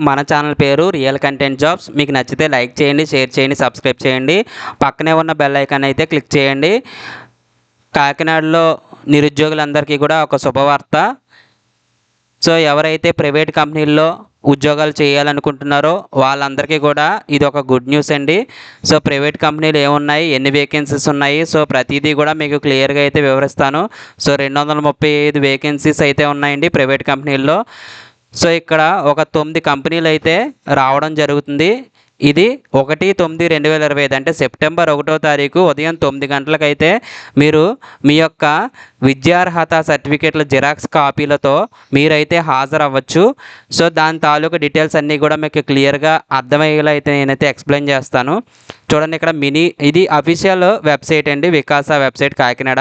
మన ఛానల్ పేరు real content jobs. మీకు నచ్చితే లైక్ చేయండి, షేర్ చేయండి, సబ్స్క్రైబ్ చేయండి. పక్కనే ఉన్న బెల్ ఐకాన్ అయితే క్లిక్ చేయండి. కాకినాడలో నిరుద్యోగులందరికీ కూడా ఒక శుభవార్త. సో ఎవరైతే ప్రైవేట్ కంపెనీల్లో ఉద్యోగాలు చేయాలనుకుంటున్నారో వాళ్ళందరికీ కూడా ఇది ఒక గుడ్ న్యూస్ అండి. సో ప్రైవేట్ కంపెనీలు ఏమున్నాయి, ఎన్ని వేకెన్సీస్ ఉన్నాయి, సో ప్రతిదీ కూడా మీకు క్లియర్గా అయితే వివరిస్తాను. సో 235 వేకెన్సీస్ అయితే ఉన్నాయండి ప్రైవేట్ కంపెనీల్లో. సో ఇక్కడ ఒక 9 కంపెనీలు అయితే రావడం జరుగుతుంది. ఇది 1/9/2025 అంటే సెప్టెంబర్ 1వ తారీఖు ఉదయం 9 గంటలకైతే మీరు మీ యొక్క విద్యార్హత సర్టిఫికేట్ల జిరాక్స్ కాపీలతో మీరైతే హాజరవ్వచ్చు. సో దాని తాలూకు డీటెయిల్స్ అన్నీ కూడా మీకు క్లియర్గా అర్థమయ్యేలా అయితే నేనైతే ఎక్స్ప్లెయిన్ చేస్తాను. చూడండి, ఇక్కడ ఇది అఫీషియల్ వెబ్సైట్ అండి, వికాస వెబ్సైట్ కాకినాడ.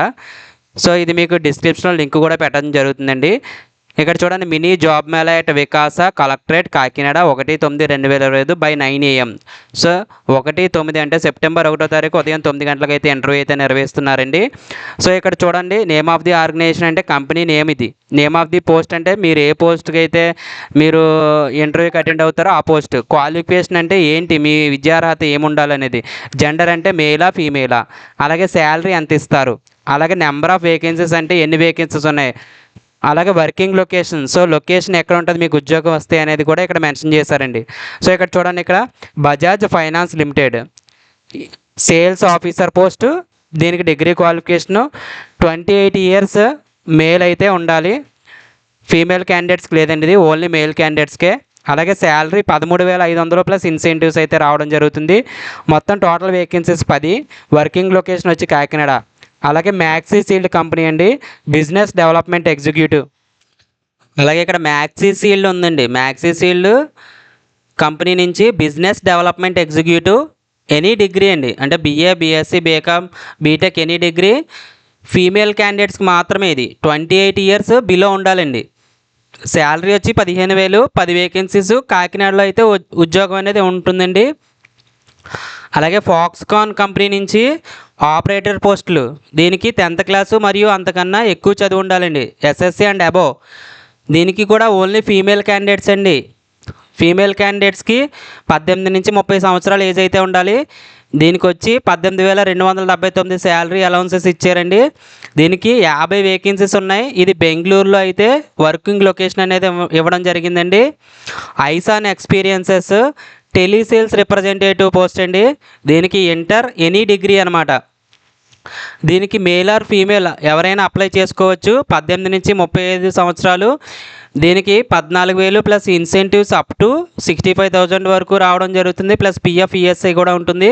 సో ఇది మీకు డిస్క్రిప్షన్లో లింక్ కూడా పెట్టడం జరుగుతుందండి. ఇక్కడ చూడండి, mini job mela at Vikasa collectorate Kakinada 1/9/2025 by 9 AM. So 1/9 అంటే సెప్టెంబర్ 1వ తారీఖు ఉదయం 9 గంటలకైతే ఇంటర్వ్యూ అయితే నిర్వహిస్తున్నారండి. సో ఇక్కడ చూడండి, నేమ్ ఆఫ్ ది ఆర్గనైజేషన్ అంటే కంపెనీ నేమ్, ఇది నేమ్ ఆఫ్ ది పోస్ట్ అంటే మీరు ఏ పోస్ట్కి అయితే మీరు ఇంటర్వ్యూకి అటెండ్ అవుతారో ఆ పోస్ట్. క్వాలిఫికేషన్ అంటే ఏంటి, మీ విద్యార్హత ఏముండాలనేది. జెండర్ అంటే మేలా ఫీమేలా, అలాగే శాలరీ ఎంత ఇస్తారు, అలాగే నెంబర్ ఆఫ్ వేకెన్సీస్ అంటే ఎన్ని వేకెన్సీస్ ఉన్నాయి, అలాగే వర్కింగ్ లొకేషన్, సో లొకేషన్ ఎక్కడ ఉంటుంది మీకు ఉద్యోగం వస్తే అనేది కూడా ఇక్కడ మెన్షన్ చేశారండి. సో ఇక్కడ చూడండి, ఇక్కడ Bajaj finance limited sales officer post, దీనికి డిగ్రీ క్వాలిఫికేషను 28 years మేల్ అయితే ఉండాలి. ఫీమేల్ క్యాండిడేట్స్కి లేదండి, ఇది ఓన్లీ మేల్ క్యాండిడేట్స్కే. అలాగే శాలరీ 13,500 ప్లస్ ఇన్సెంటివ్స్ అయితే రావడం జరుగుతుంది. మొత్తం టోటల్ వేకెన్సీస్ 10. వర్కింగ్ లొకేషన్ వచ్చి కాకినాడ. అలాగే మ్యాక్సీ సీల్డ్ కంపెనీ అండి, బిజినెస్ డెవలప్మెంట్ ఎగ్జిక్యూటివ్. అలాగే ఇక్కడ మ్యాక్సీ సీల్డ్ ఉందండి, మ్యాక్సీ సీల్డ్ కంపెనీ నుంచి business development executive, any degree అండి, అంటే BA, BSc, BCom, BTech, any degree. Female క్యాండిడేట్స్కి మాత్రమే ఇది. 28 years బిలో ఉండాలండి. శాలరీ వచ్చి 15,000, 10 వేకెన్సీస్. కాకినాడలో అయితే ఉద్యోగం అనేది ఉంటుందండి. అలాగే ఫాక్స్కాన్ కంపెనీ నుంచి ఆపరేటర్ పోస్టులు, దీనికి 10th క్లాసు మరియు అంతకన్నా ఎక్కువ చదువు ఉండాలండి, SSC అండ్ అబోవ్. దీనికి కూడా ఓన్లీ ఫీమేల్ క్యాండిడేట్స్ అండి. ఫీమేల్ క్యాండిడేట్స్కి 18 నుంచి 30 సంవత్సరాల ఏజ్ అయితే ఉండాలి. దీనికి వచ్చి 18,279 శాలరీ అలౌన్సెస్ ఇచ్చారండి. దీనికి 50 వేకెన్సీస్ ఉన్నాయి. ఇది బెంగళూరులో అయితే వర్కింగ్ లొకేషన్ అనేది ఇవ్వడం జరిగిందండి. ఐసాన్ ఎక్స్పీరియన్సెస్ టెలిసేల్స్ రిప్రజెంటేటివ్ పోస్ట్ అండి, దీనికి ఇంటర్, ఎనీ డిగ్రీ అనమాట. దీనికి మేల్ ఆర్ ఫీమేల్ ఎవరైనా అప్లై చేసుకోవచ్చు. 18 నుంచి 35 సంవత్సరాలు. దీనికి 14,000 ప్లస్ ఇన్సెంటివ్స్ అప్ టు 65,000 వరకు రావడం జరుగుతుంది. ప్లస్ PF ESI కూడా ఉంటుంది.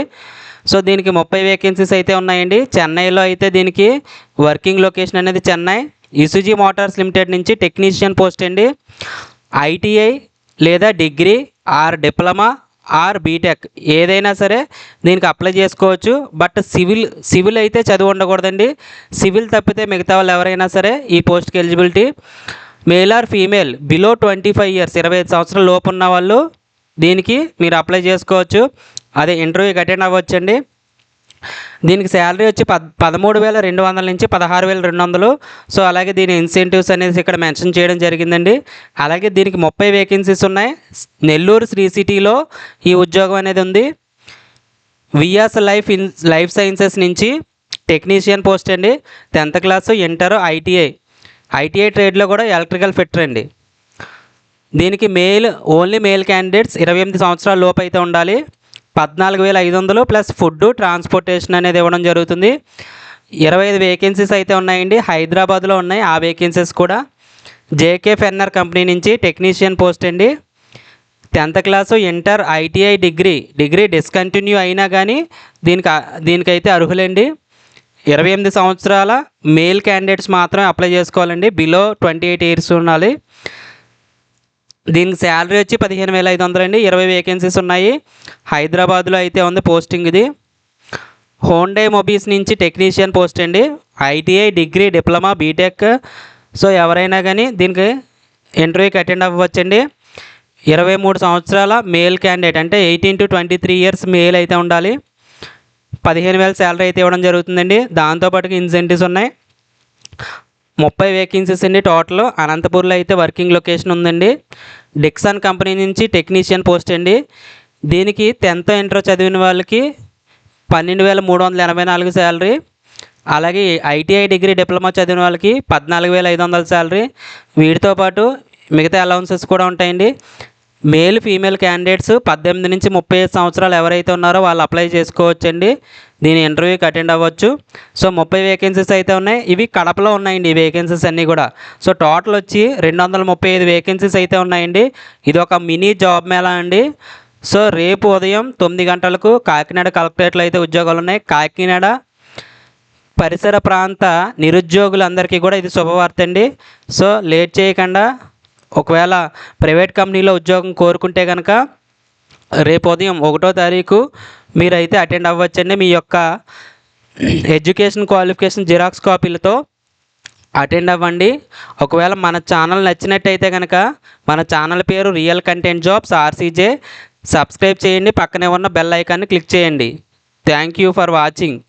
సో దీనికి 30 వేకెన్సీస్ అయితే ఉన్నాయండి. చెన్నైలో అయితే దీనికి వర్కింగ్ లొకేషన్ అనేది చెన్నై. ఇసుజీ మోటార్స్ లిమిటెడ్ నుంచి టెక్నీషియన్ పోస్ట్ అండి. ITI లేదా degree or diploma or BTech ఏదైనా సరే దీనికి అప్లై చేసుకోవచ్చు. బట్ సివిల్ అయితే చదువు ఉండకూడదండి. సివిల్ తప్పితే మిగతా వాళ్ళు ఎవరైనా సరే ఈ పోస్ట్కి eligibility. Male or female below 25 years 25 సంవత్సరాల లోపు ఉన్న వాళ్ళు దీనికి మీరు అప్లై చేసుకోవచ్చు. అదే ఇంటర్వ్యూకి అటెండ్ అవ్వచ్చండి. దీనికి శాలరీ వచ్చి 13,200 నుంచి 16,200. సో అలాగే దీని ఇన్సెంటివ్స్ అనేది ఇక్కడ మెన్షన్ చేయడం జరిగిందండి. అలాగే దీనికి 30 వేకెన్సీస్ ఉన్నాయి. నెల్లూరు శ్రీ సిటీలో ఈ ఉద్యోగం అనేది ఉంది. వియాస్ లైఫ్ సైన్సెస్ నుంచి టెక్నీషియన్ పోస్ట్ అండి. 10th క్లాసు, ఇంటర్, ఐటీఐ ట్రేడ్లో కూడా ఎలక్ట్రికల్ ఫిట్టర్ అండి. దీనికి ఓన్లీ మేల్ క్యాండిడేట్స్ 28 సంవత్సరాల లోపు అయితే ఉండాలి. 14,500 ప్లస్ ఫుడ్, ట్రాన్స్పోర్టేషన్ అనేది ఇవ్వడం జరుగుతుంది. 25 వేకెన్సీస్ అయితే ఉన్నాయండి. హైదరాబాద్లో ఉన్నాయి ఆ వేకెన్సీస్ కూడా. JK ఫెన్నర్ కంపెనీ నుంచి టెక్నీషియన్ పోస్ట్ అండి. 10th class, inter, ITI, degree discontinue అయినా కానీ దీనికైతే అర్హులండి. 28 సంవత్సరాల మేల్ క్యాండిడేట్స్ మాత్రమే అప్లై చేసుకోవాలండి. బిలో 28 years ఉండాలి. దీనికి శాలరీ వచ్చి 15,500 అండి. 20 వేకెన్సీస్ ఉన్నాయి. హైదరాబాద్లో అయితే ఉంది పోస్టింగ్ ఇది. హోండై మొబీస్ నుంచి టెక్నీషియన్ పోస్ట్ అండి. ITI, degree, diploma, BTech. So ఎవరైనా కానీ దీనికి ఇంటర్వ్యూకి అటెండ్ అవ్వచ్చండి. 23 సంవత్సరాల మేల్ క్యాండిడేట్ అంటే 18 to 23 years మేల్ అయితే ఉండాలి. 15,000 శాలరీ అయితే ఇవ్వడం జరుగుతుందండి. దాంతోపాటుగా ఇన్సెంటివ్స్ ఉన్నాయి. 30 వేకెన్సీస్ అండి టోటల్. అనంతపూర్లో అయితే వర్కింగ్ లొకేషన్ ఉందండి. డిక్సన్ కంపెనీ నుంచి టెక్నీషియన్ పోస్ట్ అండి. దీనికి 10th ఇంటర్ చదివిన వాళ్ళకి 12,384 శాలరీ. అలాగే ఐటీఐ డిగ్రీ డిప్లొమా చదివిన వాళ్ళకి 14,500 శాలరీ. వీటితో పాటు మిగతా అలౌన్సెస్ కూడా ఉంటాయండి. మేల్ ఫీమేల్ క్యాండిడేట్స్ 18 నుంచి 35 సంవత్సరాలు ఎవరైతే ఉన్నారో వాళ్ళు అప్లై చేసుకోవచ్చండి. దీని ఇంటర్వ్యూకి అటెండ్ అవ్వచ్చు. సో 30 వేకెన్సీస్ అయితే ఉన్నాయి. ఇవి కడపలో ఉన్నాయండి ఈ వేకెన్సీస్ అన్నీ కూడా. సో టోటల్ వచ్చి 235 వేకెన్సీస్ అయితే ఉన్నాయండి. ఇది ఒక మినీ జాబ్ మేళా అండి. సో రేపు ఉదయం 9 గంటలకు కాకినాడ కలెక్టరేట్లో అయితే ఉద్యోగాలు ఉన్నాయి. కాకినాడ పరిసర ప్రాంత నిరుద్యోగులందరికీ కూడా ఇది శుభవార్త అండి. సో లేట్ చేయకుండా ఒకవేళ ప్రైవేట్ కంపెనీలో ఉద్యోగం కోరుకుంటే కనుక రేపు ఉదయం 1వ తారీఖు మీరైతే అటెండ్ అవ్వచ్చండి. మీ యొక్క ఎడ్యుకేషన్ క్వాలిఫికేషన్ జిరాక్స్ కాపీలతో అటెండ్ అవ్వండి. ఒకవేళ మన ఛానల్ నచ్చినట్టయితే కనుక మన ఛానల్ పేరు రియల్ కంటెంట్ జాబ్స్ ఆర్సీజే. సబ్స్క్రైబ్ చేయండి. పక్కనే ఉన్న బెల్ ఐకాన్ని క్లిక్ చేయండి. Thank you for watching.